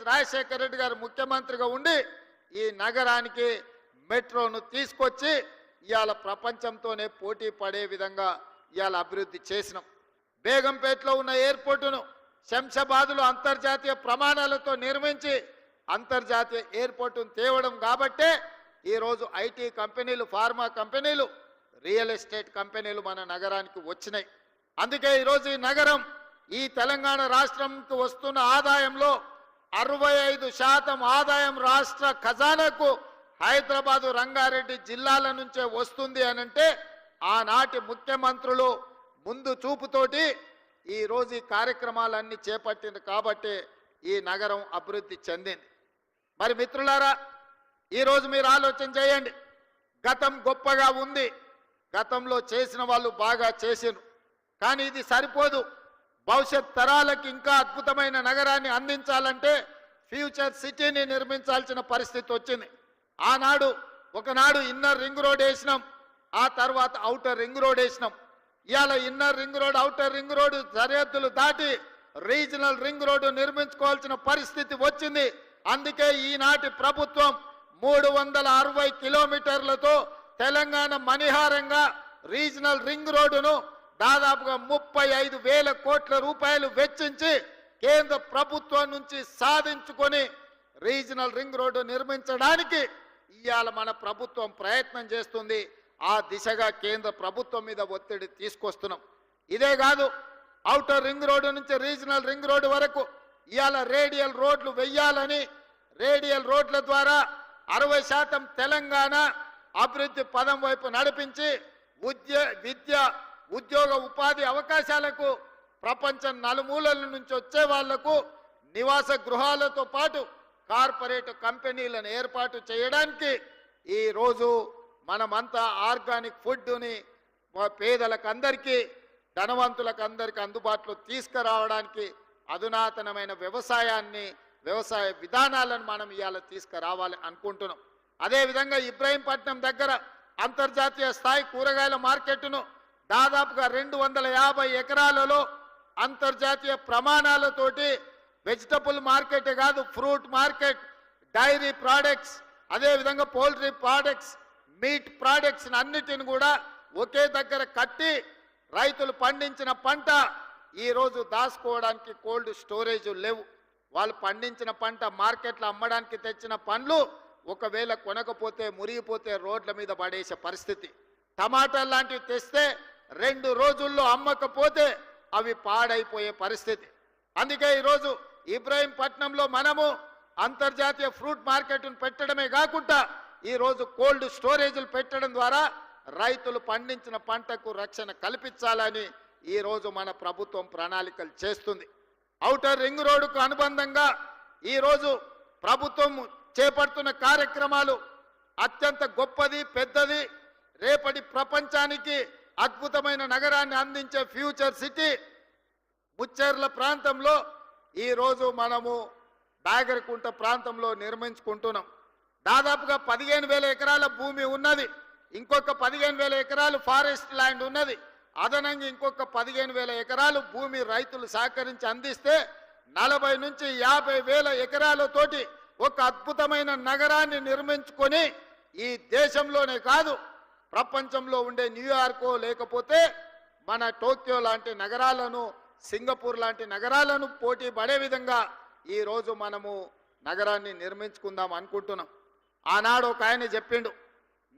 రాజశేఖర రెడ్డి గారు ముఖ్యమంత్రిగా ఉండి ఈ నగరానికి మెట్రోను తీసుకొచ్చి ఇవాళ ప్రపంచంతోనే పోటీ పడే విధంగా ఇవాళ అభివృద్ధి చేసినాం. బేగంపేటలో ఉన్న ఎయిర్పోర్టును శంషాబాద్లో అంతర్జాతీయ ప్రమాణాలతో నిర్మించి అంతర్జాతీయ ఎయిర్పోర్టును తేవడం కాబట్టే ఈరోజు ఐటీ కంపెనీలు, ఫార్మా కంపెనీలు, రియల్ ఎస్టేట్ కంపెనీలు మన నగరానికి వచ్చినాయి. అందుకే ఈరోజు ఈ నగరం ఈ తెలంగాణ రాష్ట్రంకు వస్తున్న ఆదాయంలో 65% ఆదాయం రాష్ట్ర ఖజానాకు హైదరాబాదు, రంగారెడ్డి జిల్లాల నుంచే వస్తుంది అనంటే ఆనాటి ముఖ్యమంత్రులు ముందు చూపుతోటి ఈరోజు ఈ కార్యక్రమాలన్నీ చేపట్టింది కాబట్టి ఈ నగరం అభివృద్ధి చెందింది. మరి మిత్రులారా, ఈరోజు మీరు ఆలోచన చేయండి. గతం గొప్పగా ఉంది, గతంలో చేసిన వాళ్ళు బాగా చేసిరు, కానీ ఇది సరిపోదు. భవిష్యత్ తరాలకు ఇంకా అద్భుతమైన నగరాన్ని అందించాలంటే ఫ్యూచర్ సిటీని నిర్మించాల్సిన పరిస్థితి వచ్చింది. ఒకనాడు ఇన్నర్ రింగ్ రోడ్ వేసినాం, ఆ తర్వాత ఔటర్ రింగ్ రోడ్ వేసినాం. ఇవాళ inner ring road, outer ring road సరిహద్దులు దాటి రీజనల్ రింగ్ రోడ్డు నిర్మించుకోవాల్సిన పరిస్థితి వచ్చింది. అందుకే ఈనాటి ప్రభుత్వం 360 కిలోమీటర్లతో తెలంగాణ మణిహారంగా రీజనల్ రింగ్ రోడ్డును దాదాపుగా 35,000 కోట్ల రూపాయలు వెచ్చించి కేంద్ర ప్రభుత్వం నుంచి సాధించుకొని రీజనల్ రింగ్ రోడ్డు నిర్మించడానికి ఇవాళ మన ప్రభుత్వం ప్రయత్నం చేస్తుంది. ఆ దిశగా కేంద్ర ప్రభుత్వం మీద ఒత్తిడి తీసుకొస్తున్నాం. ఇదే కాదు, ఔటర్ రింగ్ రోడ్డు నుంచి రీజనల్ రింగ్ రోడ్డు వరకు ఇవాళ రేడియల్ రోడ్లు వెయ్యాలని, రేడియల్ రోడ్ల ద్వారా 60% తెలంగాణ అభివృద్ధి పదం వైపు నడిపించి విద్య, ఉద్యోగ, ఉపాధి అవకాశాలకు ప్రపంచం నలుమూలల నుంచి వచ్చే వాళ్లకు నివాస గృహాలతో పాటు కార్పొరేట్ కంపెనీలను ఏర్పాటు చేయడానికి ఈరోజు మనమంతా ఆర్గానిక్ ఫుడ్ని పేదలకు అందరికీ, ధనవంతులకు అందరికీ అందుబాటులో తీసుకురావడానికి అధునాతనమైన వ్యవసాయ విధానాలను మనం ఇవాళ తీసుకురావాలి అనుకుంటున్నాం. అదేవిధంగా ఇబ్రహీంపట్నం దగ్గర అంతర్జాతీయ స్థాయి కూరగాయల మార్కెట్ను దాదాపుగా 250 ఎకరాలలో అంతర్జాతీయ ప్రమాణాలతోటి వెజిటబుల్ మార్కెట్ కాదు, ఫ్రూట్ మార్కెట్, డైరీ ప్రోడక్ట్స్, అదేవిధంగా పౌల్ట్రీ ప్రోడక్ట్స్, మీట్ ప్రోడక్ట్స్ అన్నిటిని కూడా ఒకే దగ్గర కట్టి రైతులు పండించిన పంట ఈరోజు దాచుకోవడానికి కోల్డ్ స్టోరేజ్ లేవు. వాళ్ళు పండించిన పంట మార్కెట్లో అమ్మడానికి తెచ్చిన పండ్లు ఒకవేళ కొనకపోతే, మురిగిపోతే రోడ్ల మీద పడేసే పరిస్థితి. టమాటాలు లాంటివి తెస్తే 2 రోజుల్లో అమ్మకపోతే అవి పాడైపోయే పరిస్థితి. అందుకే ఈరోజు ఇబ్రహీంపట్నంలో మనము అంతర్జాతీయ ఫ్రూట్ మార్కెట్ను పెట్టడమే కాకుండా ఈరోజు కోల్డ్ స్టోరేజ్లు పెట్టడం ద్వారా రైతులు పండించిన పంటకు రక్షణ కల్పించాలని ఈరోజు మన ప్రభుత్వం ప్రణాళికలు చేస్తుంది. ఔటర్ రింగ్ రోడ్డుకు అనుబంధంగా ఈరోజు ప్రభుత్వం చేపడుతున్న కార్యక్రమాలు అత్యంత గొప్పది, పెద్దది. రేపటి ప్రపంచానికి అద్భుతమైన నగరాన్ని అందించే ఫ్యూచర్ సిటీ ముచ్చెర్ల ప్రాంతంలో ఈరోజు మనము బాగరకుంట ప్రాంతంలో నిర్మించుకుంటున్నాం. దాదాపుగా 15,000 ఎకరాల భూమి ఉన్నది, ఇంకొక 15,000 ఎకరాలు ఫారెస్ట్ ల్యాండ్ ఉన్నది, అదనంగా ఇంకొక 15,000 ఎకరాలు భూమి రైతులు సహకరించి అందిస్తే 40 నుంచి 50,000 ఎకరాలతోటి ఒక అద్భుతమైన నగరాన్ని నిర్మించుకొని ఈ దేశంలోనే కాదు ప్రపంచంలో ఉండే న్యూయార్కో లేకపోతే మన టోక్యో లాంటి నగరాలను, సింగపూర్ లాంటి నగరాలను పోటీ పడే విధంగా ఈరోజు మనము నగరాన్ని నిర్మించుకుందాం అనుకుంటున్నాం. ఆనాడు ఒక ఆయన చెప్పిండు,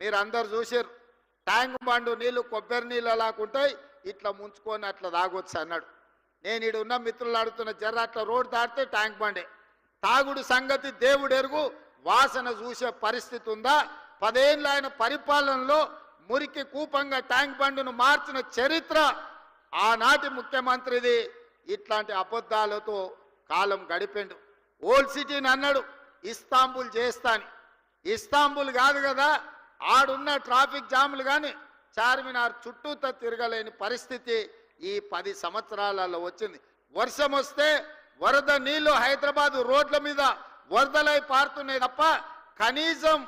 మీరు అందరు చూసారు, ట్యాంక్ బండు నీళ్లు కొబ్బరి నీళ్ళు అలాగుంటాయి, ఇట్లా ముంచుకొని అట్లా తాగొచ్చు అన్నాడు. నేను ఈడు ఉన్న మిత్రులు అడుగుతున్న జర్ర అట్లా రోడ్ దాటితే ట్యాంక్ బండే. తాగుడు సంగతి దేవుడు ఎరుగు, వాసన చూసే పరిస్థితి ఉందా? 10 ఏళ్ళ ఆయన పరిపాలనలో మురికి కూపంగా ట్యాంక్ బండును మార్చిన చరిత్ర ఆనాటి ముఖ్యమంత్రిది. ఇట్లాంటి అబద్ధాలతో కాలం గడిపిండు. ఓల్డ్ సిటీని అన్నాడు ఇస్తాంబుల్ చేస్తాని. ఇస్తాంబుల్ కాదు కదా, ఆడున్న ట్రాఫిక్ జాములు కానీ చార్మినార్ చుట్టూతో తిరగలేని పరిస్థితి ఈ 10 సంవత్సరాలలో వచ్చింది. వర్షం వస్తే వరద నీళ్లు హైదరాబాద్ రోడ్ల మీద వరదలై పారుతున్నాయి తప్ప కనీసం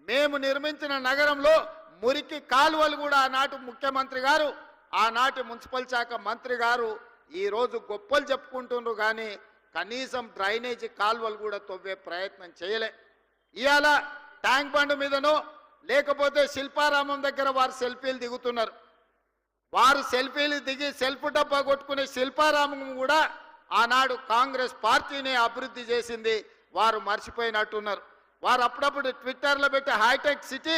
మేము నిర్మించిన నగరంలో మురికి కాలువలు కూడా ఆనాటి ముఖ్యమంత్రి గారు, ఆనాటి మున్సిపల్ శాఖ మంత్రి గారు ఈరోజు గొప్పలు చెప్పుకుంటున్నారు. కానీ కనీసం డ్రైనేజీ కాలువలు కూడా తవ్వే ప్రయత్నం చేయలే. ఇవాళ ట్యాంక్ బండ్ మీదనో లేకపోతే శిల్పారామం దగ్గర వారు సెల్ఫీలు దిగుతున్నారు. వారు సెల్ఫీలు దిగి సెల్ఫ్ డబ్బా కొట్టుకునే శిల్పారామం కూడా ఆనాడు కాంగ్రెస్ పార్టీని అభివృద్ధి చేసింది, వారు మర్చిపోయినట్టున్నారు. వారు అప్పుడప్పుడు ట్విట్టర్లో పెట్టి హైటెక్ సిటీ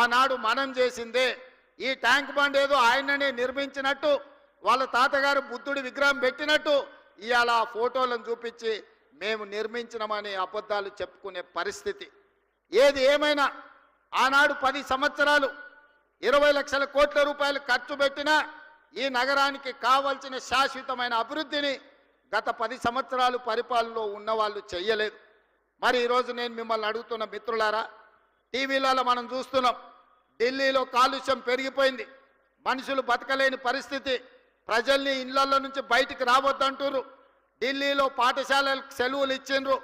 ఆనాడు మనం చేసిందే, ఈ ట్యాంక్ బండ్ ఏదో ఆయననే నిర్మించినట్టు, వాళ్ళ తాతగారు బుద్ధుడి విగ్రహం పెట్టినట్టు ఇవాళ ఆ ఫోటోలను చూపించి మేము నిర్మించినామని అబద్ధాలు చెప్పుకునే పరిస్థితి. ఏది ఏమైనా ఆనాడు 10 సంవత్సరాలు 20 లక్షల కోట్ల రూపాయలు ఖర్చు పెట్టినా ఈ నగరానికి కావాల్సిన శాశ్వతమైన అభివృద్ధిని గత 10 సంవత్సరాలు పరిపాలనలో ఉన్నవాళ్ళు చెయ్యలేదు. మరి ఈరోజు నేను మిమ్మల్ని అడుగుతున్న మిత్రులారా, టీవీలలో మనం చూస్తున్నాం, ఢిల్లీలో కాలుష్యం పెరిగిపోయింది, మనుషులు బతకలేని పరిస్థితి, ప్రజల్ని ఇళ్లలో నుంచి బయటికి రావద్దంటారు, ఢిల్లీలో పాఠశాలలకు సెలవులు ఇచ్చిండ్రు,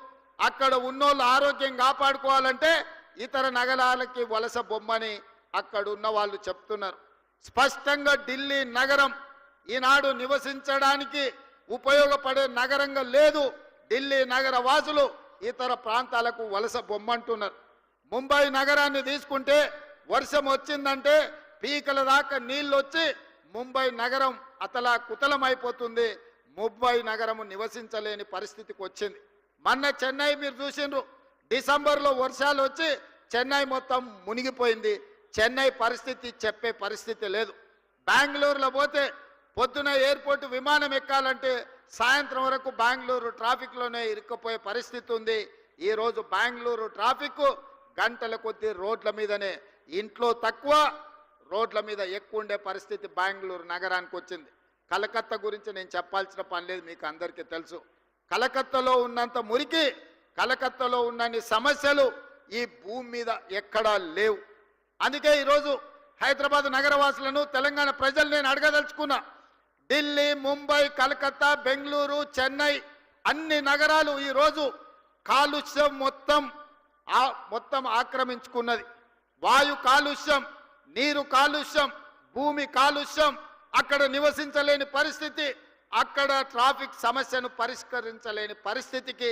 అక్కడ ఉన్నోళ్ళు ఆరోగ్యం కాపాడుకోవాలంటే ఇతర నగరాలకి వలస బొమ్మని అక్కడ ఉన్న వాళ్ళు చెప్తున్నారు. స్పష్టంగా ఢిల్లీ నగరం ఈనాడు నివసించడానికి ఉపయోగపడే నగరంగా లేదు. ఢిల్లీ నగర వాసులు ఇతర ప్రాంతాలకు వలస బొమ్మంటున్నారు. ముంబై నగరాన్ని తీసుకుంటే వర్షం వచ్చిందంటే పీకల దాకా నీళ్ళు వచ్చి ముంబై నగరం అతలా కుతలమైపోతుంది. ముంబై నగరము నివసించలేని పరిస్థితికి వచ్చింది. మొన్న చెన్నై మీరు చూసిండ్రు, డిసెంబర్లో వర్షాలు వచ్చి చెన్నై మొత్తం మునిగిపోయింది. చెన్నై పరిస్థితి చెప్పే పరిస్థితి లేదు. బెంగళూరులో పోతే పొద్దున ఎయిర్పోర్ట్ విమానం ఎక్కాలంటే సాయంత్రం వరకు బెంగళూరు ట్రాఫిక్లోనే ఇరుక్కుపోయే పరిస్థితి ఉంది. ఈరోజు బెంగళూరు ట్రాఫిక్ గంటల కొద్దీ రోడ్ల మీదనే, ఇంట్లో తక్కువ రోడ్ల మీద ఎక్కువ ఉండే పరిస్థితి బెంగళూరు నగరానికి వచ్చింది. కలకత్తా గురించి నేను చెప్పాల్సిన పని లేదు, మీకు అందరికీ తెలుసు. కలకత్తాలో ఉన్నంత మురికి, కలకత్తాలో ఉన్నన్ని సమస్యలు ఈ భూమి మీద ఎక్కడా లేవు. అందుకే ఈరోజు హైదరాబాద్ నగరవాసులను, తెలంగాణ ప్రజలు నేను అడగదలుచుకున్నా, ఢిల్లీ, ముంబై, కలకత్తా, బెంగళూరు, చెన్నై అన్ని నగరాలు ఈరోజు కాలుష్యం మొత్తం ఆక్రమించుకున్నది. వాయు కాలుష్యం, నీరు కాలుష్యం, భూమి కాలుష్యం, అక్కడ నివసించలేని పరిస్థితి, అక్కడ ట్రాఫిక్ సమస్యను పరిష్కరించలేని పరిస్థితికి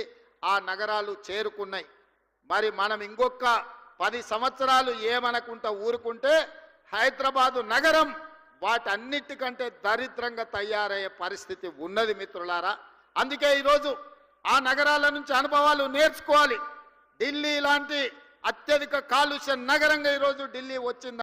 ఆ నగరాలు చేరుకున్నాయి. మరి మనం ఇంకొక 10 సంవత్సరాలు ఏమనుకుంటా ఊరుకుంటే హైదరాబాదు నగరం వాటన్నిటికంటే దరిద్రంగా తయారయ్యే పరిస్థితి ఉన్నది మిత్రులారా. అందుకే ఈరోజు ఆ నగరాల నుంచి అనుభవాలు నేర్చుకోవాలి. ఢిల్లీ లాంటి అత్యధిక కాలుష్య నగరంగా ఈరోజు ఢిల్లీ వచ్చింది.